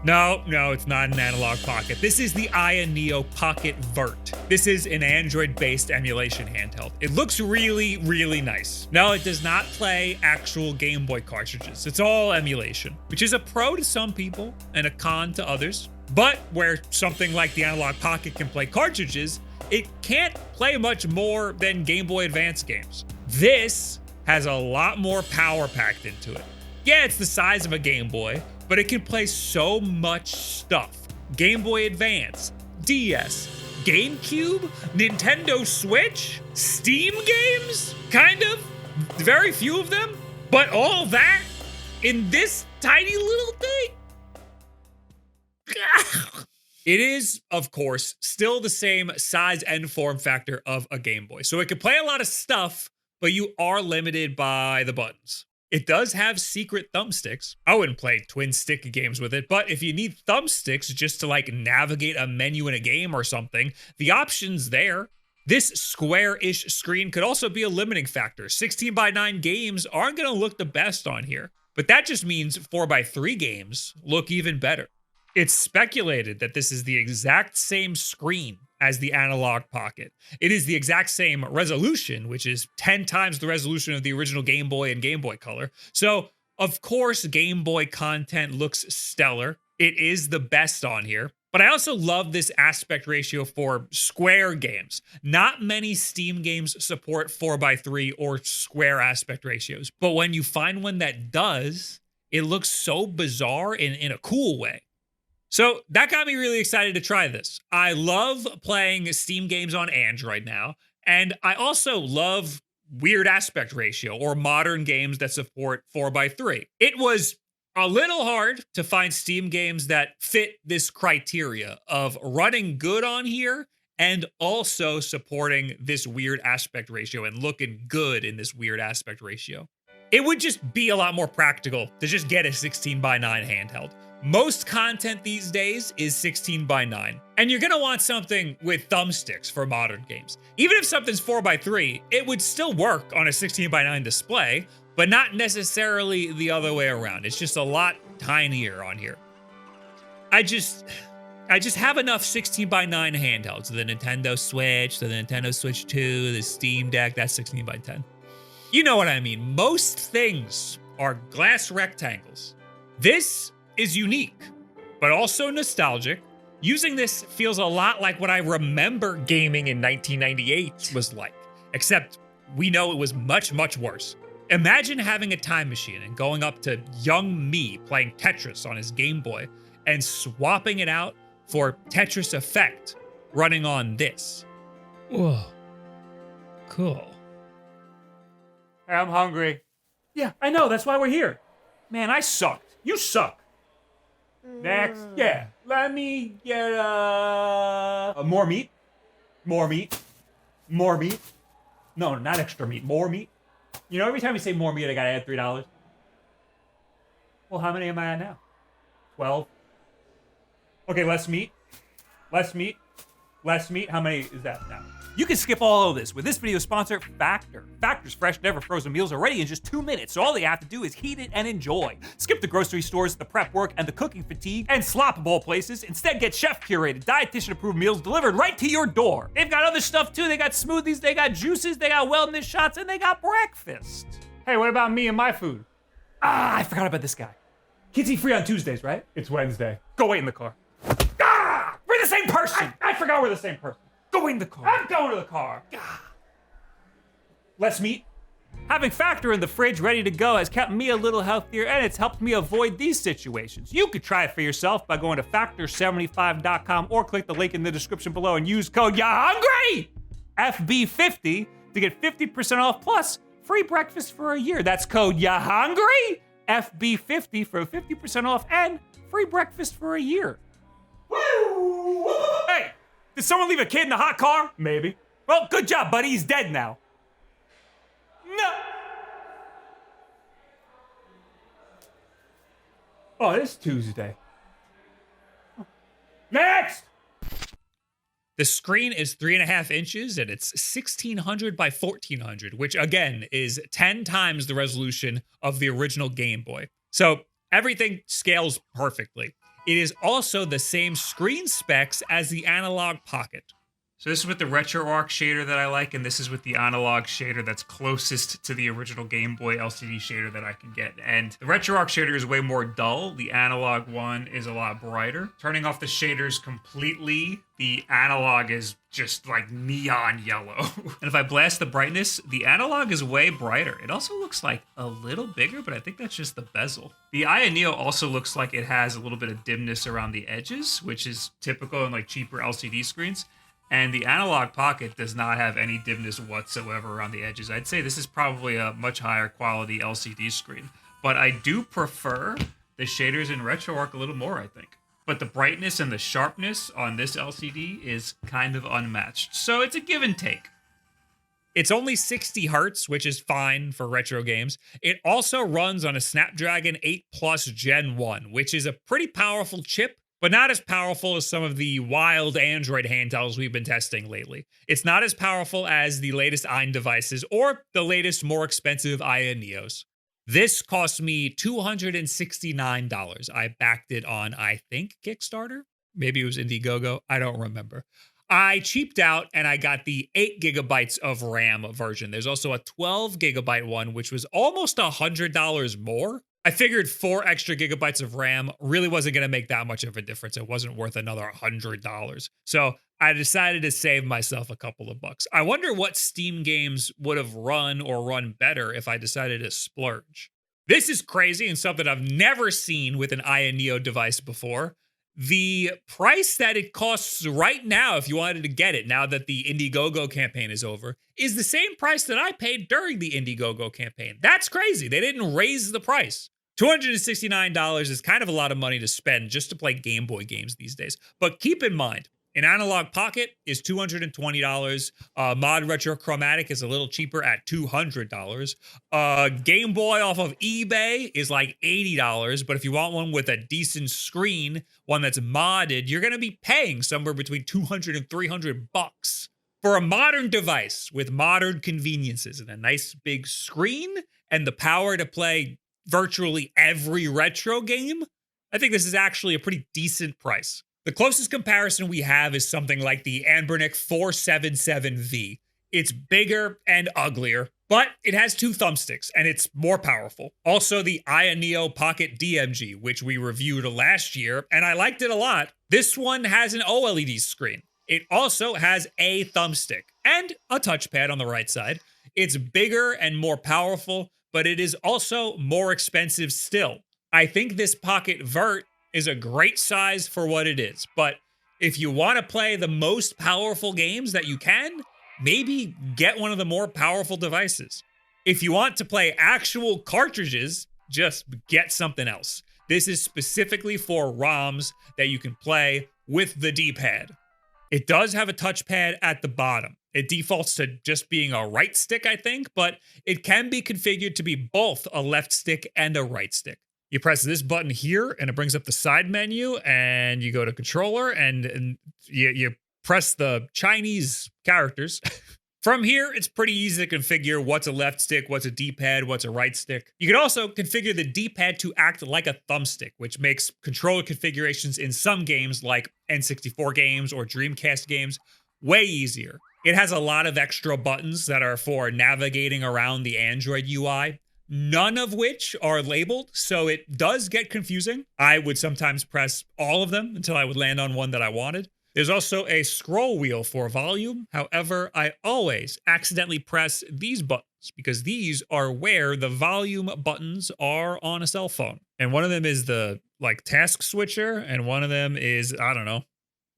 No, it's not an Analog Pocket. This is the AYANEO Pocket Vert. This is an Android-based emulation handheld. It looks really, really nice. No, it does not play actual Game Boy cartridges. It's all emulation, which is a pro to some people and a con to others. But where something like the Analog Pocket can play cartridges, it can't play much more than Game Boy Advance games. This has a lot more power packed into it. Yeah, it's the size of a Game Boy, but it can play so much stuff. Game Boy Advance, DS, GameCube, Nintendo Switch, Steam games, kind of, very few of them, but all that in this tiny little thing. It is, of course, still the same size and form factor of a Game Boy. So it can play a lot of stuff, but you are limited by the buttons. It does have secret thumbsticks. I wouldn't play twin stick games with it, but if you need thumbsticks just to like navigate a menu in a game or something, the option's there. This square-ish screen could also be a limiting factor. 16:9 games aren't gonna look the best on here, but that just means 4:3 games look even better. It's speculated that this is the exact same screen as the Analog Pocket. It is the exact same resolution, which is 10 times the resolution of the original Game Boy and Game Boy Color. So, of course, Game Boy content looks stellar. It is the best on here. But I also love this aspect ratio for square games. Not many Steam games support 4:3 or square aspect ratios. But when you find one that does, it looks so bizarre in a cool way. So that got me really excited to try this. I love playing Steam games on Android now, and I also love weird aspect ratio or modern games that support 4:3. It was a little hard to find Steam games that fit this criteria of running good on here and also supporting this weird aspect ratio and looking good in this weird aspect ratio. It would just be a lot more practical to just get a 16:9 handheld. Most content these days is 16:9, and you're gonna want something with thumbsticks for modern games. Even if something's 4:3, it would still work on a 16:9 display, but not necessarily the other way around. It's just a lot tinier on here. I just have enough 16:9 handhelds. The Nintendo Switch, the Nintendo Switch 2, the Steam Deck, that's 16:10. You know what I mean. Most things are glass rectangles. This is unique, but also nostalgic. Using this feels a lot like what I remember gaming in 1998 was like, except we know it was much, much worse. Imagine having a time machine and going up to young me playing Tetris on his Game Boy and swapping it out for Tetris Effect running on this. Whoa, cool. Hey, I'm hungry. Yeah, I know, that's why we're here. Man, I sucked. You suck. Next. Yeah. Let me get more meat. More meat. More meat. No, not extra meat. More meat. You know, every time you say more meat, I gotta add $3. Well, how many am I at now? 12. Okay, less meat. Less meat. Less meat. How many is that now? You can skip all of this with this video sponsor, Factor. Factor's fresh, never frozen meals are ready in just 2 minutes, so all they have to do is heat it and enjoy. Skip the grocery stores, the prep work, and the cooking fatigue, and slop bowl places. Instead, get chef-curated, dietitian-approved meals delivered right to your door. They've got other stuff too. They got smoothies, they got juices, they got wellness shots, and they got breakfast. Hey, what about me and my food? Ah, I forgot about this guy. Kids eat free on Tuesdays, right? It's Wednesday. Go wait in the car. Ah, we're the same person. I forgot we're the same person. Go in the car. I'm going to the car. Less meat. Having Factor in the fridge ready to go has kept me a little healthier, and it's helped me avoid these situations. You could try it for yourself by going to factor75.com or click the link in the description below and use code YAHUNGRY FB50 to get 50% off plus free breakfast for a year. That's code YAHUNGRY FB50 for 50% off and free breakfast for a year. Woo! Hey! Did someone leave a kid in the hot car? Maybe. Well, good job, buddy. He's dead now. No. Oh, it's Tuesday. Next! The screen is 3.5 inches and it's 1600 by 1400, which again is 10 times the resolution of the original Game Boy. So everything scales perfectly. It is also the same screen specs as the Analog Pocket. So this is with the RetroArch shader that I like, and this is with the analog shader that's closest to the original Game Boy LCD shader that I can get. And the RetroArch shader is way more dull. The analog one is a lot brighter. Turning off the shaders completely, the analog is just like neon yellow. And if I blast the brightness, the analog is way brighter. It also looks like a little bigger, but I think that's just the bezel. The AYANEO also looks like it has a little bit of dimness around the edges, which is typical in like cheaper LCD screens. And the Analog Pocket does not have any dimness whatsoever around the edges. I'd say this is probably a much higher quality LCD screen. But I do prefer the shaders in RetroArch a little more, I think. But the brightness and the sharpness on this LCD is kind of unmatched. So it's a give and take. It's only 60 hertz, which is fine for retro games. It also runs on a Snapdragon 8 Plus Gen 1, which is a pretty powerful chip, but not as powerful as some of the wild Android handhelds we've been testing lately. It's not as powerful as the latest AYAN devices or the latest, more expensive AYANEOs. This cost me $269. I backed it on, I think, Kickstarter? Maybe it was Indiegogo. I don't remember. I cheaped out and I got the 8 gigabytes of RAM version. There's also a 12 gigabyte one, which was almost $100 more. I figured 4 extra gigabytes of RAM really wasn't going to make that much of a difference. It wasn't worth another $100. So I decided to save myself a couple of bucks. I wonder what Steam games would have run or run better if I decided to splurge. This is crazy and something I've never seen with an AYANEO device before. The price that it costs right now, if you wanted to get it, now that the Indiegogo campaign is over, is the same price that I paid during the Indiegogo campaign. That's crazy. They didn't raise the price. $269 is kind of a lot of money to spend just to play Game Boy games these days. But keep in mind, an Analog Pocket is $220. Mod Retro Chromatic is a little cheaper at $200. Game Boy off of eBay is like $80. But if you want one with a decent screen, one that's modded, you're going to be paying somewhere between $200 and $300 for a modern device with modern conveniences and a nice big screen and the power to play virtually every retro game. I think this is actually a pretty decent price. The closest comparison we have is something like the Anbernic 477V. It's bigger and uglier, but it has 2 thumbsticks and it's more powerful. Also, the AYANEO Pocket DMG, which we reviewed last year, and I liked it a lot. This one has an OLED screen. It also has a thumbstick and a touchpad on the right side. It's bigger and more powerful, but it is also more expensive still. I think this Pocket Vert is a great size for what it is, but if you want to play the most powerful games that you can, maybe get one of the more powerful devices. If you want to play actual cartridges, just get something else. This is specifically for ROMs that you can play with the D-pad. It does have a touchpad at the bottom. It defaults to just being a right stick, I think, but it can be configured to be both a left stick and a right stick. You press this button here and it brings up the side menu, and you go to controller and you press the Chinese characters. From here, it's pretty easy to configure what's a left stick, what's a D-pad, what's a right stick. You can also configure the D-pad to act like a thumbstick, which makes controller configurations in some games like N64 games or Dreamcast games way easier. It has a lot of extra buttons that are for navigating around the Android UI. None of which are labeled, so it does get confusing. I would sometimes press all of them until I would land on one that I wanted. There's also a scroll wheel for volume. However, I always accidentally press these buttons because these are where the volume buttons are on a cell phone. And one of them is the task switcher, and one of them is, I don't know,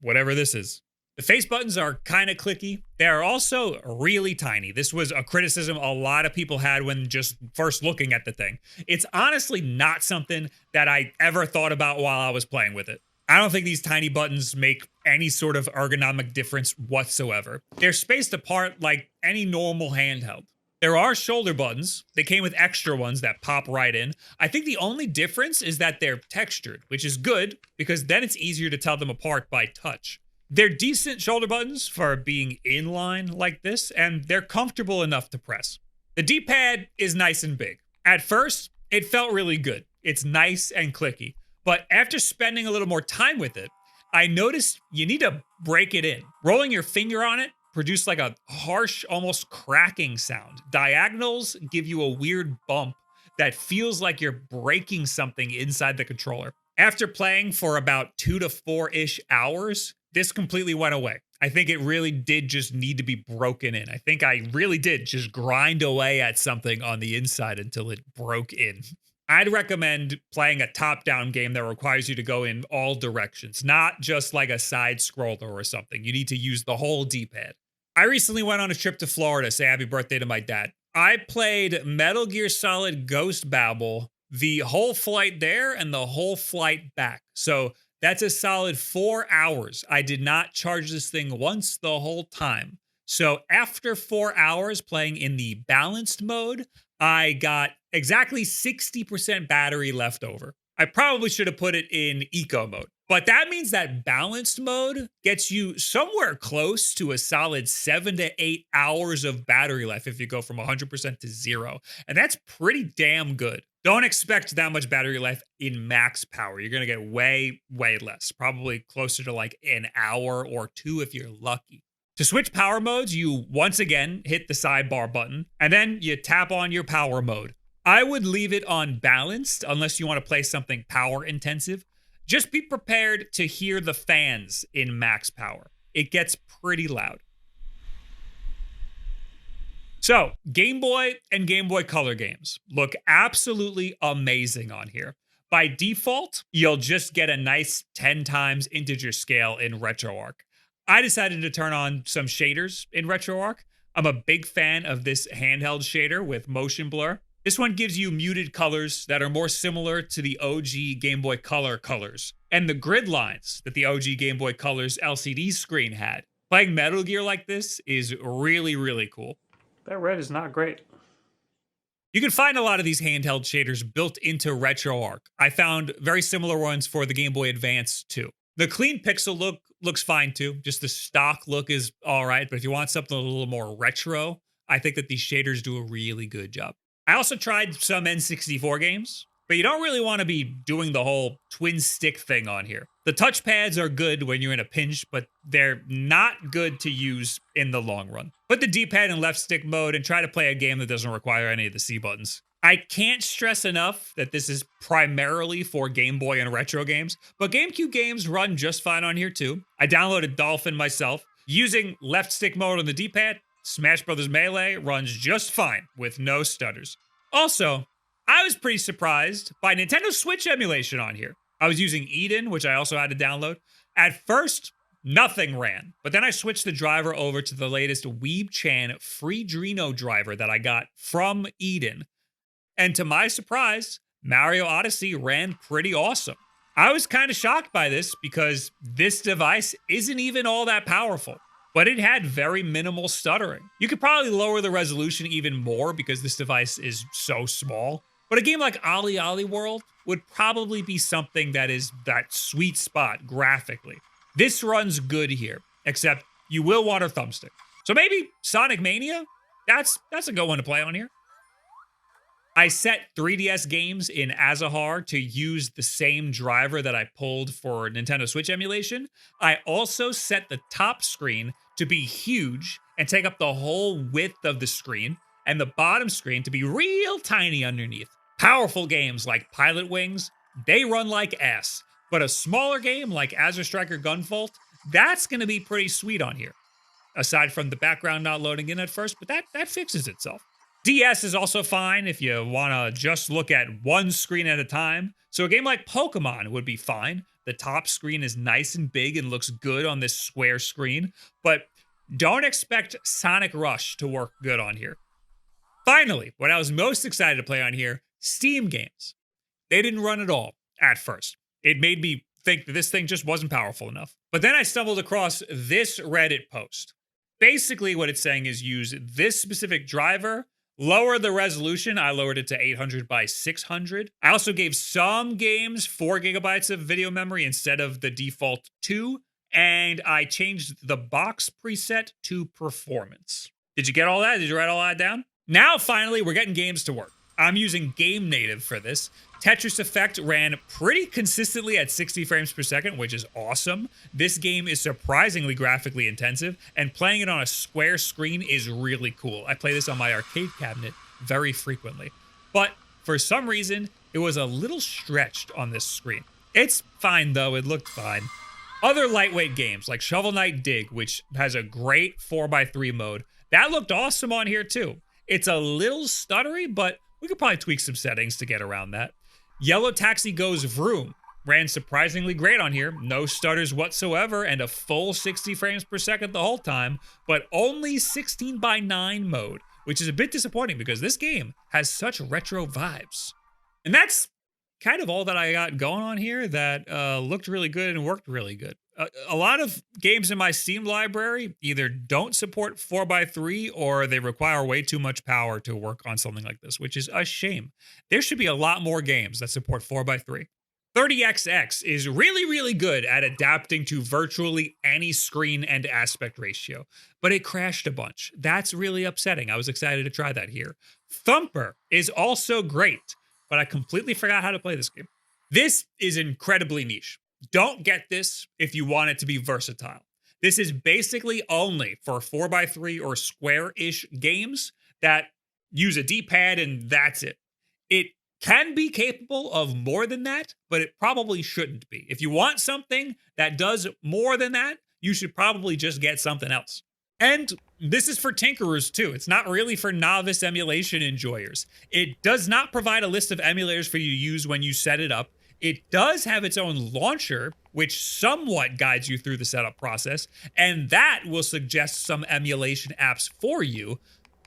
whatever this is. The face buttons are kind of clicky. They are also really tiny. This was a criticism a lot of people had when just first looking at the thing. It's honestly not something that I ever thought about while I was playing with it. I don't think these tiny buttons make any sort of ergonomic difference whatsoever. They're spaced apart like any normal handheld. There are shoulder buttons. They came with extra ones that pop right in. I think the only difference is that they're textured, which is good because then it's easier to tell them apart by touch. They're decent shoulder buttons for being inline like this, and they're comfortable enough to press. The D-pad is nice and big. At first, it felt really good. It's nice and clicky. But after spending a little more time with it, I noticed you need to break it in. Rolling your finger on it produced like a harsh, almost cracking sound. Diagonals give you a weird bump that feels like you're breaking something inside the controller. After playing for about 2 to 4-ish hours, this completely went away. I think it really did just need to be broken in. I think I really did just grind away at something on the inside until it broke in. I'd recommend playing a top-down game that requires you to go in all directions, not just like a side scroller or something. You need to use the whole D-pad. I recently went on a trip to Florida, say happy birthday to my dad. I played Metal Gear Solid Ghost Babel the whole flight there and the whole flight back. So that's a solid 4 hours. I did not charge this thing once the whole time. So after 4 hours playing in the balanced mode, I got exactly 60% battery left over. I probably should have put it in eco mode, but that means that balanced mode gets you somewhere close to a solid 7 to 8 hours of battery life if you go from 100% to 0. And that's pretty damn good. Don't expect that much battery life in max power. You're going to get way, way less, probably closer to like an hour or 2 if you're lucky. To switch power modes, you once again hit the sidebar button, and then you tap on your power mode. I would leave it on balanced unless you want to play something power intensive. Just be prepared to hear the fans in max power. It gets pretty loud. So, Game Boy and Game Boy Color games look absolutely amazing on here. By default, you'll just get a nice 10 times integer scale in RetroArch. I decided to turn on some shaders in RetroArch. I'm a big fan of this handheld shader with motion blur. This one gives you muted colors that are more similar to the OG Game Boy Color colors and the grid lines that the OG Game Boy Color's LCD screen had. Playing Metal Gear like this is really, really cool. That red is not great. You can find a lot of these handheld shaders built into RetroArch. I found very similar ones for the Game Boy Advance too. The clean pixel look looks fine too. Just the stock look is all right. But if you want something a little more retro, I think that these shaders do a really good job. I also tried some N64 games, but you don't really want to be doing the whole twin stick thing on here. The touchpads are good when you're in a pinch, but they're not good to use in the long run. Put the D-pad in left stick mode and try to play a game that doesn't require any of the C buttons. I can't stress enough that this is primarily for Game Boy and retro games, but GameCube games run just fine on here too. I downloaded Dolphin myself. Using left stick mode on the D-pad, Smash Bros. Melee runs just fine with no stutters. Also, I was pretty surprised by Nintendo Switch emulation on here. I was using Eden, which I also had to download. At first, nothing ran, but then I switched the driver over to the latest WeebChan free Drino driver that I got from Eden. And to my surprise, Mario Odyssey ran pretty awesome. I was kind of shocked by this because this device isn't even all that powerful, but it had very minimal stuttering. You could probably lower the resolution even more because this device is so small. But a game like Ollie Ollie World would probably be something that is that sweet spot graphically. This runs good here, except you will want a thumbstick. So maybe Sonic Mania? That's a good one to play on here. I set 3DS games in Azahar to use the same driver that I pulled for Nintendo Switch emulation. I also set the top screen to be huge and take up the whole width of the screen, and the bottom screen to be real tiny underneath. Powerful games like Pilot Wings, they run like ass. But a smaller game like Azure Striker Gunvolt, that's going to be pretty sweet on here. Aside from the background not loading in at first, but that fixes itself. DS is also fine if you want to just look at one screen at a time. So a game like Pokemon would be fine. The top screen is nice and big and looks good on this square screen, but don't expect Sonic Rush to work good on here. Finally, what I was most excited to play on here, Steam games. They didn't run at all at first. It made me think that this thing just wasn't powerful enough. But then I stumbled across this Reddit post. Basically what it's saying is use this specific driver, lower the resolution. I lowered it to 800 by 600. I also gave some games 4 gigabytes of video memory instead of the default 2. And I changed the box preset to performance. Did you get all that? Did you write all that down? Now, finally, we're getting games to work. I'm using Game Native for this. Tetris Effect ran pretty consistently at 60 frames per second, which is awesome. This game is surprisingly graphically intensive, and playing it on a square screen is really cool. I play this on my arcade cabinet very frequently. But for some reason, it was a little stretched on this screen. It's fine though, it looked fine. Other lightweight games like Shovel Knight Dig, which has a great 4x3 mode, that looked awesome on here too. It's a little stuttery, but we could probably tweak some settings to get around that. Yellow Taxi Goes Vroom ran surprisingly great on here. No stutters whatsoever and a full 60 frames per second the whole time, but only 16:9 mode, which is a bit disappointing because this game has such retro vibes. And that's kind of all that I got going on here that looked really good and worked really good. A lot of games in my Steam library either don't support 4x3 or they require way too much power to work on something like this, which is a shame. There should be a lot more games that support 4x3. 30XX is really, really good at adapting to virtually any screen and aspect ratio, but it crashed a bunch. That's really upsetting. I was excited to try that here. Thumper is also great, but I completely forgot how to play this game. This is incredibly niche. Don't get this if you want it to be versatile. This is basically only for 4x3 or square-ish games that use a D-pad and that's it. It can be capable of more than that, but it probably shouldn't be. If you want something that does more than that, you should probably just get something else. And this is for tinkerers too. It's not really for novice emulation enjoyers. It does not provide a list of emulators for you to use when you set it up. It does have its own launcher, which somewhat guides you through the setup process, and that will suggest some emulation apps for you,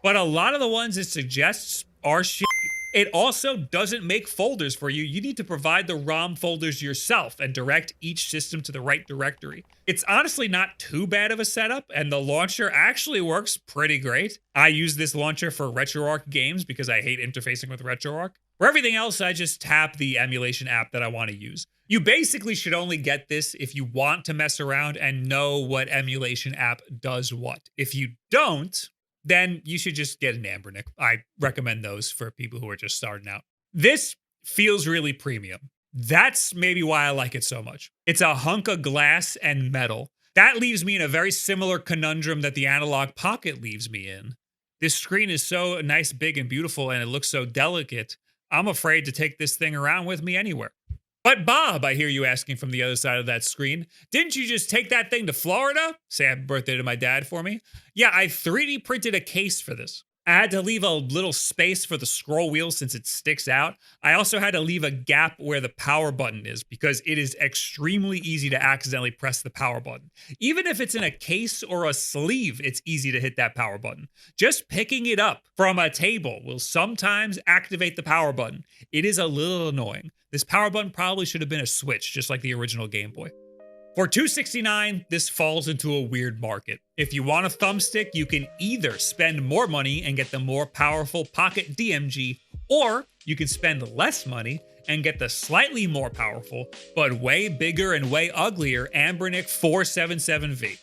but a lot of the ones it suggests are shit. It also doesn't make folders for you. You need to provide the ROM folders yourself and direct each system to the right directory. It's honestly not too bad of a setup, and the launcher actually works pretty great. I use this launcher for RetroArch games because I hate interfacing with RetroArch. For everything else, I just tap the emulation app that I want to use. You basically should only get this if you want to mess around and know what emulation app does what. If you don't, then you should just get an Ambernick. I recommend those for people who are just starting out. This feels really premium. That's maybe why I like it so much. It's a hunk of glass and metal. That leaves me in a very similar conundrum that the Analog Pocket leaves me in. This screen is so nice, big, and beautiful, and it looks so delicate. I'm afraid to take this thing around with me anywhere. But Bob, I hear you asking from the other side of that screen, didn't you just take that thing to Florida? Say happy birthday to my dad for me. Yeah, I 3D printed a case for this. I had to leave a little space for the scroll wheel since it sticks out. I also had to leave a gap where the power button is because it is extremely easy to accidentally press the power button. Even if it's in a case or a sleeve, it's easy to hit that power button. Just picking it up from a table will sometimes activate the power button. It is a little annoying. This power button probably should have been a switch, just like the original Game Boy. For $269, this falls into a weird market. If you want a thumbstick, you can either spend more money and get the more powerful Pocket DMG, or you can spend less money and get the slightly more powerful, but way bigger and way uglier Anbernic 477V.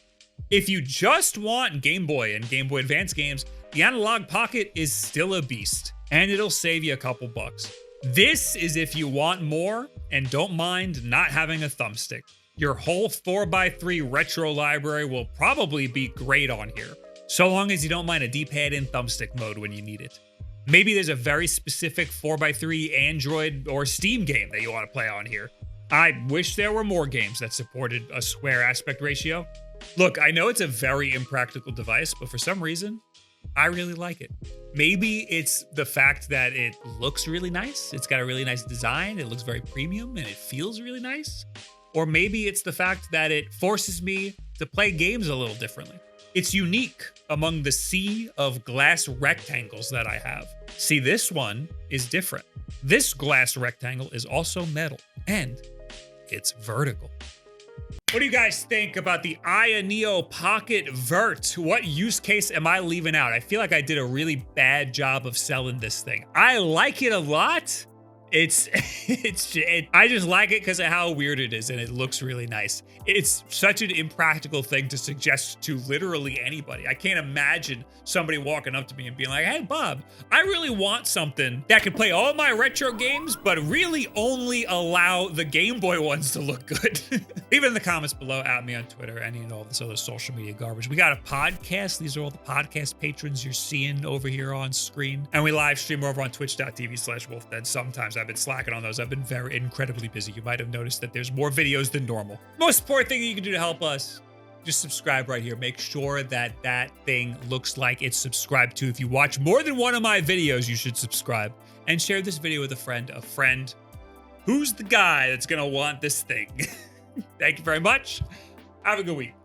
If you just want Game Boy and Game Boy Advance games, the Analog Pocket is still a beast, and it'll save you a couple bucks. This is if you want more and don't mind not having a thumbstick. Your whole 4x3 retro library will probably be great on here, so long as you don't mind a D-pad in thumbstick mode when you need it. Maybe there's a very specific 4x3 Android or Steam game that you want to play on here. I wish there were more games that supported a square aspect ratio. Look, I know it's a very impractical device, but for some reason, I really like it. Maybe it's the fact that it looks really nice. It's got a really nice design. It looks very premium and it feels really nice. Or maybe it's the fact that it forces me to play games a little differently. It's unique among the sea of glass rectangles that I have. See, this one is different. This glass rectangle is also metal, and it's vertical. What do you guys think about the AYANEO Pocket Vert? What use case am I leaving out? I feel like I did a really bad job of selling this thing. I like it a lot. I just like it because of how weird it is, and it looks really nice. It's such an impractical thing to suggest to literally anybody. I can't imagine somebody walking up to me and being like, hey, Bob, I really want something that can play all my retro games, but really only allow the Game Boy ones to look good. Leave it in the comments below, at me on Twitter, any and all this other social media garbage. We got a podcast. These are all the podcast patrons you're seeing over here on screen. And we live stream over on twitch.tv/WolfDen. Sometimes I've been slacking on those. I've been very incredibly busy. You might have noticed that there's more videos than normal. Most important thing you can do to help us, just subscribe right here. Make sure that that thing looks like it's subscribed to. If you watch more than one of my videos, you should subscribe. And share this video with a friend who's the guy that's gonna want this thing. Thank you very much. Have a good week.